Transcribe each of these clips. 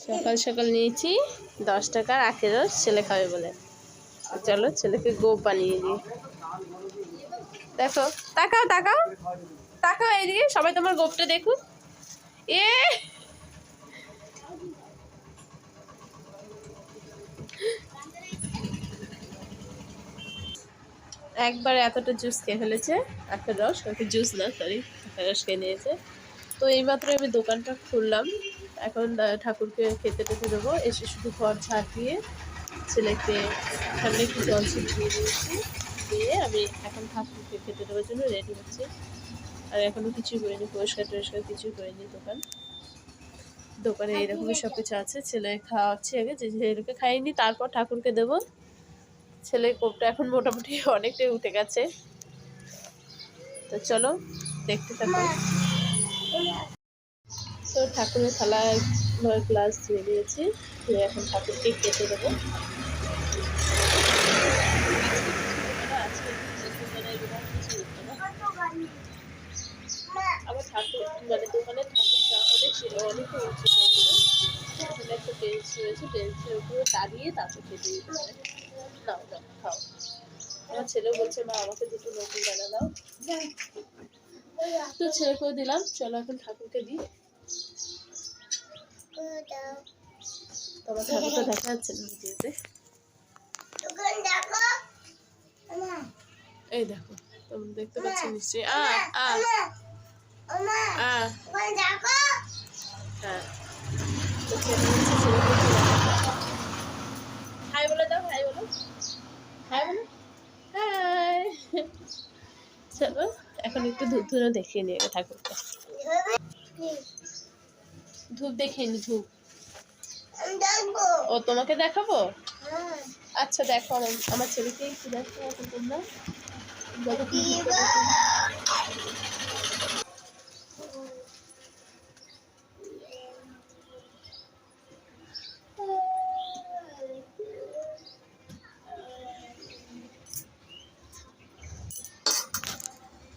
সকাল সকাল নিয়েছি 10 টাকার আখের রস, ছেলে খাবে বলে। চলো ছেলেকে গোপ বানিয়ে দিই। দেখো, তাকাও তাকাও তাকাও এইদিকে, সবাই তোমার গোপটা দেখুন। এ একবারে এতটা জুস খেয়ে ফেলেছে, আখের রস, ওকে জুস না সরি আখের রস খেয়ে নিয়েছে। তো এইমাত্র আমি দোকানটা খুললাম, এখন ঠাকুরকে খেতে টেতে দেবো। এসে শুধু ঘর ঝাড় দিয়ে ছেলেকে সামনে একটু জল ছিটিয়ে দিয়েছি, দিয়ে আমি এখন ঠাকুরকে খেতে দেওয়ার জন্য রেডি হচ্ছি। আর এখনও কিছুই করিনি, পরিষ্কার টরিষ্কার কিছুই করিনি। দোকানে এইরকমই সব কিছু আছে। ছেলে খাওয়াচ্ছি আগে, যে ছেলেকে খাইনি তারপর ঠাকুরকে দেবো। ছেলের কোপটা এখন মোটামুটি অনেকটাই উঠে গেছে। তো চলো দেখতে থাকো। তো ঠাকুরের থালায় গ্লাস ধুয়ে দিয়েছি, এখন ঠাকুরকে খেতে দেবো। আমার ঠাকুর মানে দোকানের ঠাকুরটা অনেক উঁচু, একটা বেঞ্চ রয়েছে, বেঞ্চের উপরে দাঁড়িয়ে তারপর খেতে দিতে পারে। নাও নাও খাও। আমার ছেলেও বলছে মা আমাকে দুটো নতুন দানা দাও, তো ছেলেকেও দিলাম। চলো এখন ঠাকুরকে দিই। তোমার ঠাকুরটা দেখা যাচ্ছে না ভিডিওতে, এই দেখো তোমরা দেখতে পাচ্ছ নিশ্চয়ই। হ্যাঁ, হাই বলে দাও, হাই বলো, হাই বলো, হাই। চলো এখন একটু ধূপ ধুনো দেখিয়ে নিয়ে ঠাকুরকে। ধূপ দেখিয়ে নি, ধূপ। ও তোমাকে দেখাবো? আচ্ছা দেখো, আমার ছেলেকে একটু দেখো এখন তোমরা।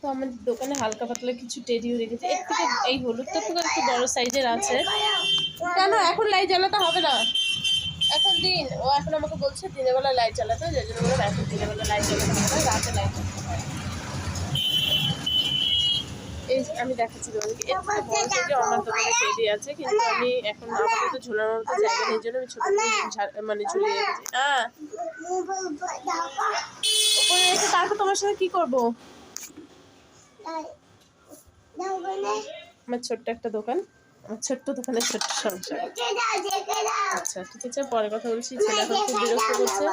তো আমার দোকানে হালকা পাতলা কিছু টেডিও রেখেছে। এর থেকে এই হলুদটা তো একটু বড় সাইজের আছে। কেন এখন লাইট জ্বালাতে হবে না? এখন দিন, ও এখন আমাকে বলছে দিনের বেলা লাইট জ্বালাতে, যার জন্য বললাম এখন দিনের বেলা লাইট জ্বালাতে হবে না, রাতে লাইট জ্বালাতে হবে। এই আমি দেখাচ্ছি তোমাদেরকে, এর থেকে বড় সাইজের আমার দোকানে টেডি আছে, কিন্তু আমি এখন আপাতত ঝোলানোর মতো জায়গা নেই জন্য আমি ছোট মানে ঝুলিয়ে রেখেছি। ওপরে রেখে তারপর তোমার সাথে কি করবো? আমার ছোট্ট একটা দোকান, আমার ছোট্ট দোকানের ছোট্ট সংসার। আচ্ছা ঠিক আছে, পরে কথা বলছি। ছেলে এখন খুব বিরক্ত করছে।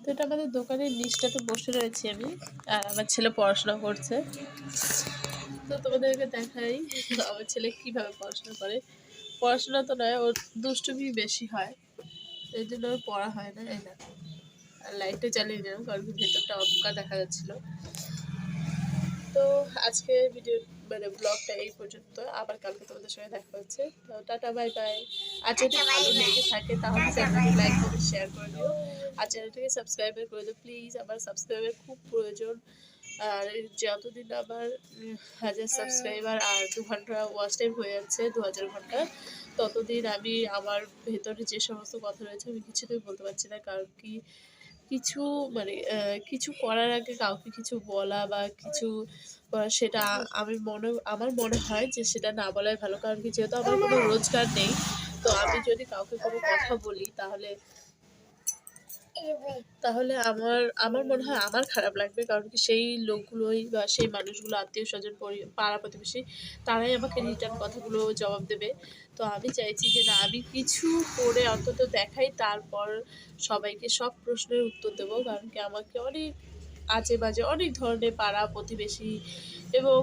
তো এটা আমাদের দোকানের নিচটাতে বসে রয়েছি আমি, আর আমার ছেলে পড়াশোনা করছে। তো তোমাদেরকে দেখাই আমার ছেলে কিভাবে পড়াশোনা করে। পড়াশোনা তো নয়, ওর দুষ্টুমি বেশি হয়, এই জন্য ওর পড়া হয় না। এই না, আর লাইটটা জ্বালিয়ে নিলাম কারণ ভেতরটা অন্ধকার দেখা যাচ্ছিল। তো আজকে ভিডিও মানে ব্লগটা এই পর্যন্ত, আবার কালকে তোমাদের সঙ্গে দেখা হচ্ছে। তো টাটা, বাই বাই। আর যদি ভালো লেগে থাকে তাহলে চ্যানেলটি লাইক করে শেয়ার করে দিও, আর চ্যানেলটাকে সাবস্ক্রাইব করে দিও প্লিজ। আমার সাবস্ক্রাইবের খুব প্রয়োজন। আর যতদিন আমার 1000 সাবস্ক্রাইবার আর 2 ঘন্টা ওয়াচ টাইম হয়ে যাচ্ছে, 2000 ঘন্টা, ততদিন আমি আমার ভেতরে যে সমস্ত কথা রয়েছে আমি কিছুতেই বলতে পারছি না। কারণ কি কিছু মানে কিছু করার আগে কাউকে কিছু বলা বা কিছু করা, সেটা আমার মনে হয় যে সেটা না বলাই ভালো। কারণ কি যেহেতু আমার কোনো রোজগার নেই, তো আমি যদি কাউকে কোনো কথা বলি তাহলে আমার মনে হয় আমার খারাপ লাগবে। কারণ কি সেই লোকগুলোই বা সেই মানুষগুলো, আত্মীয় স্বজন, পাড়া প্রতিবেশী, তারাই আমাকে রিটার্ন কথাগুলো জবাব দেবে। তো আমি চাইছি যে না, আমি কিছু করে অন্তত দেখাই, তারপর সবাইকে সব প্রশ্নের উত্তর দেবো। কারণ কি আমাকে অনেক আজে বাজে অনেক ধরনের পাড়া প্রতিবেশী এবং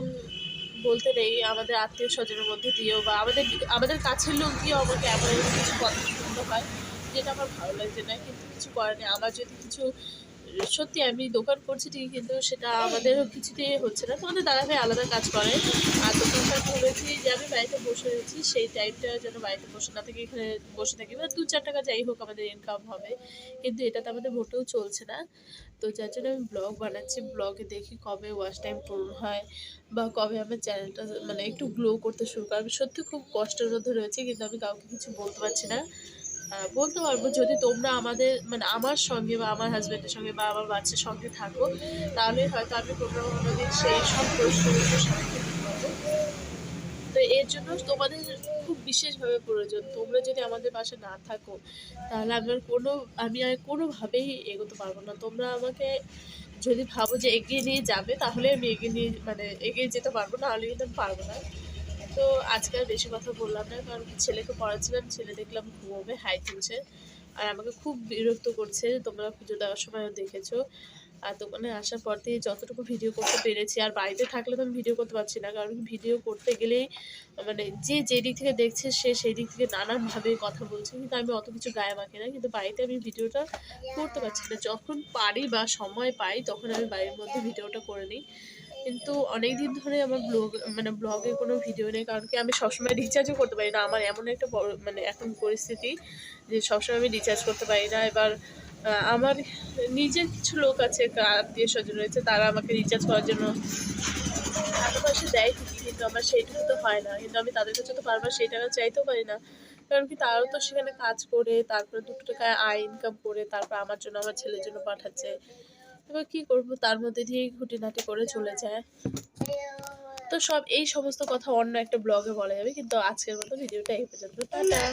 বলতে নেই আমাদের আত্মীয় স্বজনের মধ্যে দিয়েও বা আমাদের কাছের লোক দিয়েও আমাকে এমন কিছু কথা শুনতে হয় যেটা আমার ভালো লাগছে না। কিন্তু কিছু করার নেই, আমার যদি কিছু সত্যি আমি দোকান করছি ঠিকই, কিন্তু সেটা আমাদেরও কিছুতেই হচ্ছে না। তোমাদের দাদাভাই আলাদা কাজ করে, আর দোকানটা ভেবেছি যে আমি বাড়িতে বসে রয়েছি, সেই টাইমটা যেন বাড়িতে বসে না থাকি, এখানে বসে থাকি বা 2-4 টাকা যাই হোক আমাদের ইনকাম হবে, কিন্তু এটাতে আমাদের মোটেও চলছে না। তো যার জন্য আমি ব্লগ বানাচ্ছি, ব্লগে দেখি কবে ওয়াচ টাইম পূরণ হয় বা কবে আমার চ্যানেলটা মানে একটু গ্লো করতে শুরু করে। আমি সত্যি খুব কষ্টের মধ্যে রয়েছি, কিন্তু আমি কাউকে কিছু বলতে পারছি না। বলতে পারবো যদি তোমরা আমাদের মানে আমার সঙ্গে বা আমার হাজব্যান্ডের সঙ্গে বা আমার বাচ্চার সঙ্গে থাকো, তাহলে হয়তো আমি কোনো না কোনো দিন সেই সব প্রশ্নগুলোর সম্মুখীন হবো। তো এর জন্য তোমাদের খুব বিশেষভাবে প্রয়োজন। তোমরা যদি আমাদের পাশে না থাকো, তাহলে আমি আর কোনোভাবেই এগোতে পারবো না। তোমরা আমাকে যদি ভাবো যে এগিয়ে নিয়ে যাবে, তাহলে আমি এগিয়ে যেতে পারবো, নাহলে কিন্তু আমি পারবো না। তো আজকে আর বেশি কথা বললাম না, কারণ কি ছেলেকে পড়াচ্ছিলাম, ছেলে দেখলাম ঘুমোবে, হাই তুলছে। আর আমাকে খুব বিরক্ত করছে, তোমরা পুজো দেওয়ার সময়ও দেখেছো। আর দোকানে আসার পর থেকে যতটুকু ভিডিও করতে পেরেছি, আর বাড়িতে থাকলে তো আমি ভিডিও করতে পারছি না, কারণ ভিডিও করতে গেলেই মানে যে যেদিক থেকে দেখছে সে সেই দিক থেকে নানানভাবে কথা বলছে, কিন্তু আমি অত কিছু গায়ে মাখি না। কিন্তু বাড়িতে আমি ভিডিওটা করতে পারছি না, যখন পারি বা সময় পাই তখন আমি বাড়ির মধ্যে ভিডিওটা করে নিই। কিন্তু অনেক দিন ধরে আমার ব্লগে কোনো ভিডিও নেই, কারণ কি আমি সবসময় রিচার্জও করতে পারি না। আমার এমন একটা বড় এখন পরিস্থিতি যে সবসময় আমি রিচার্জ করতে পারি না। এবার আমার নিজের কিছু লোক আছে, আত্মীয় স্বজন রয়েছে, তারা আমাকে রিচার্জ করার জন্য টাকা পয়সা দেয় ঠিকই, কিন্তু আমার সেইটুকু তো হয় না। কিন্তু আমি তাদের কাছে তো বারবার সেই টাকা চাইতেও পারি না, কারণ কি তারাও তো সেখানে কাজ করে তারপরে 2 টাকা আয় ইনকাম করে তারপর আমার জন্য আমার ছেলের জন্য পাঠাচ্ছে। এবার কি করবো, তার মধ্যে দিয়েই খুঁটিনাটি করে চলে যায়। তো এই সমস্ত কথা অন্য একটা ব্লগে বলা যাবে, কিন্তু আজকের মতো ভিডিওটা এই পর্যন্ত। টাটা।